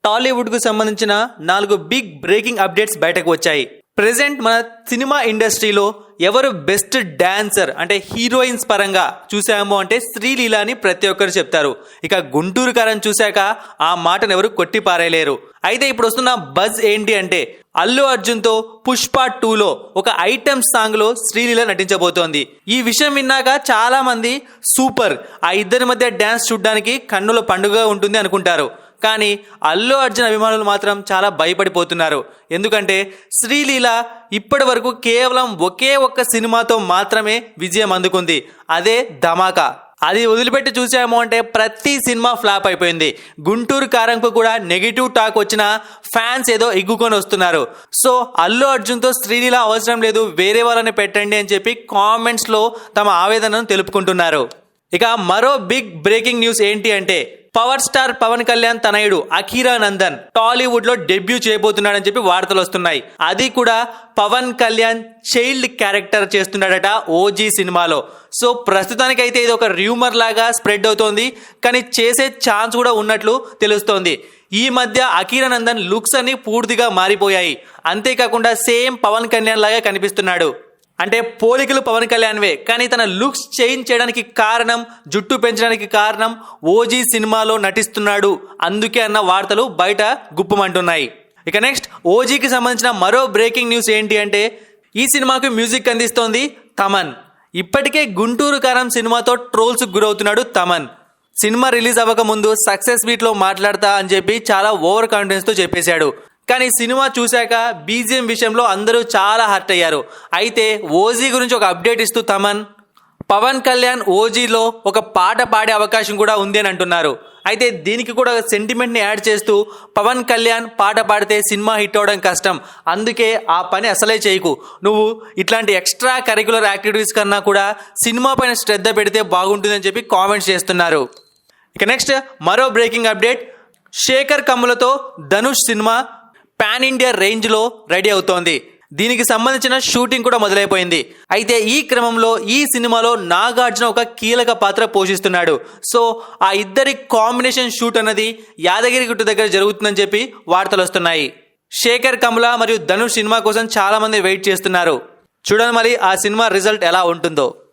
టాలీవుడ్ కు సంబంధించిన 4 big breaking updates బయటకు వచ్చాయి. ప్రెజెంట్ మన సినిమా ఇండస్ట్రీలో ఎవరు బెస్ట్ డాన్సర్ అంటే హీరోయిన్స్ పరంగా చూసాము అంటే శ్రీలీల అని ప్రతి ఒక్కరు చెప్తారు. ఇక గుంటూరు కారం చూశాక ఆ మాటను ఎవరు కొట్టి పారేయలేరు. అయితే ఇప్పుడు వస్తున్న బజ్ ఏంటి అంటే అల్లు అర్జున్ తో పుష్ప 2లో ఒక ఐటమ్ సాంగ్ లో శ్రీలీల నటించబోతోంది. ఈ విషయం విన్నాక చాలా మంది సూపర్, ఆ ఇద్దరి మధ్య డాన్స్ చూడడానికి కన్నుల పండుగ ఉంటుంది అనుకుంటారు. కానీ అల్లు అర్జున్ అభిమానులు మాత్రం చాలా భయపడిపోతున్నారు. ఎందుకంటే శ్రీలీల ఇప్పటి వరకు కేవలం ఒకే ఒక్క సినిమాతో మాత్రమే విజయం అందుకుంది, అదే ధమాకా. అది వదిలిపెట్టి చూసాము అంటే ప్రతి సినిమా ఫ్లాప్ అయిపోయింది. గుంటూరు కారంకు కూడా నెగిటివ్ టాక్ వచ్చిన ఫ్యాన్స్ ఏదో ఇగ్గుకొని వస్తున్నారు. సో అల్లు అర్జున్ తో శ్రీలీల అవసరం లేదు, వేరే వాళ్ళని పెట్టండి అని చెప్పి కామెంట్స్ లో తమ ఆవేదనను తెలుపుకుంటున్నారు. ఇక మరో బిగ్ బ్రేకింగ్ న్యూస్ ఏంటి అంటే పవర్ స్టార్ పవన్ కళ్యాణ్ తనయుడు అఖీరా నందన్ టాలీవుడ్ లో డెబ్యూ చేయబోతున్నాడని చెప్పి వార్తలు వస్తున్నాయి. అది కూడా పవన్ కళ్యాణ్ చైల్డ్ క్యారెక్టర్ చేస్తున్నాడట ఓజీ సినిమాలో. సో ప్రస్తుతానికైతే ఇది ఒక రూమర్ లాగా స్ప్రెడ్ అవుతోంది, కానీ చేసే ఛాన్స్ కూడా ఉన్నట్లు తెలుస్తోంది. ఈ మధ్య అఖీరా నందన్ లుక్స్ అన్ని పూర్తిగా మారిపోయాయి. అంతేకాకుండా సేమ్ పవన్ కళ్యాణ్ లాగా కనిపిస్తున్నాడు. అంటే పోలికలు పవన్ కళ్యాణ్వే, కానీ తన లుక్స్ చేంజ్ చేయడానికి కారణం, జుట్టు పెంచడానికి కారణం ఓజీ సినిమాలో నటిస్తున్నాడు అందుకే అన్న వార్తలు బయట గుప్పమంటున్నాయి. ఇక నెక్స్ట్ ఓజీకి సంబంధించిన మరో బ్రేకింగ్ న్యూస్ ఏంటి అంటే ఈ సినిమాకు మ్యూజిక్ అందిస్తోంది తమన్. ఇప్పటికే గుంటూరు కారం సినిమాతో ట్రోల్స్ గురవుతున్నాడు తమన్. సినిమా రిలీజ్ అవ్వక ముందు సక్సెస్ మీట్ లో మాట్లాడతా అని చెప్పి చాలా ఓవర్ కాన్ఫిడెన్స్ తో చెప్పేశాడు. కానీ సినిమా చూశాక బీజిఎం విషయంలో అందరూ చాలా హర్ట్ అయ్యారు. అయితే ఓజీ గురించి ఒక అప్డేట్ ఇస్తూ తమన్ పవన్ కళ్యాణ్ ఓజీలో ఒక పాట పాడే అవకాశం కూడా ఉంది అని అంటున్నారు. అయితే దీనికి కూడా సెంటిమెంట్ ని యాడ్ చేస్తూ పవన్ కళ్యాణ్ పాట పాడితే సినిమా హిట్ అవడం కష్టం, అందుకే ఆ పని అసలే చేయకు, నువ్వు ఇట్లాంటి ఎక్స్ట్రా కరిక్యులర్ యాక్టివిటీస్ కన్నా కూడా సినిమా పైన శ్రద్ధ పెడితే బాగుంటుందని చెప్పి కామెంట్స్ చేస్తున్నారు. ఇక నెక్స్ట్ మరో బ్రేకింగ్ అప్డేట్, శేఖర్ కమ్ములతో ధనుష్ సినిమా పాన్ ఇండియా రేంజ్ లో రెడీ అవుతోంది. దీనికి సంబంధించిన షూటింగ్ కూడా మొదలైపోయింది. అయితే ఈ క్రమంలో ఈ సినిమాలో నాగార్జున ఒక కీలక పాత్ర పోషిస్తున్నాడు. సో ఆ ఇద్దరి కాంబినేషన్ షూట్ అన్నది యాదగిరిగుట్ట దగ్గర జరుగుతుందని చెప్పి వార్తలు వస్తున్నాయి. శేఖర్ కమ్ముల మరియు ధనుష్ సినిమా కోసం చాలా మంది వెయిట్ చేస్తున్నారు. చూడండి మరి ఆ సినిమా రిజల్ట్ ఎలా ఉంటుందో.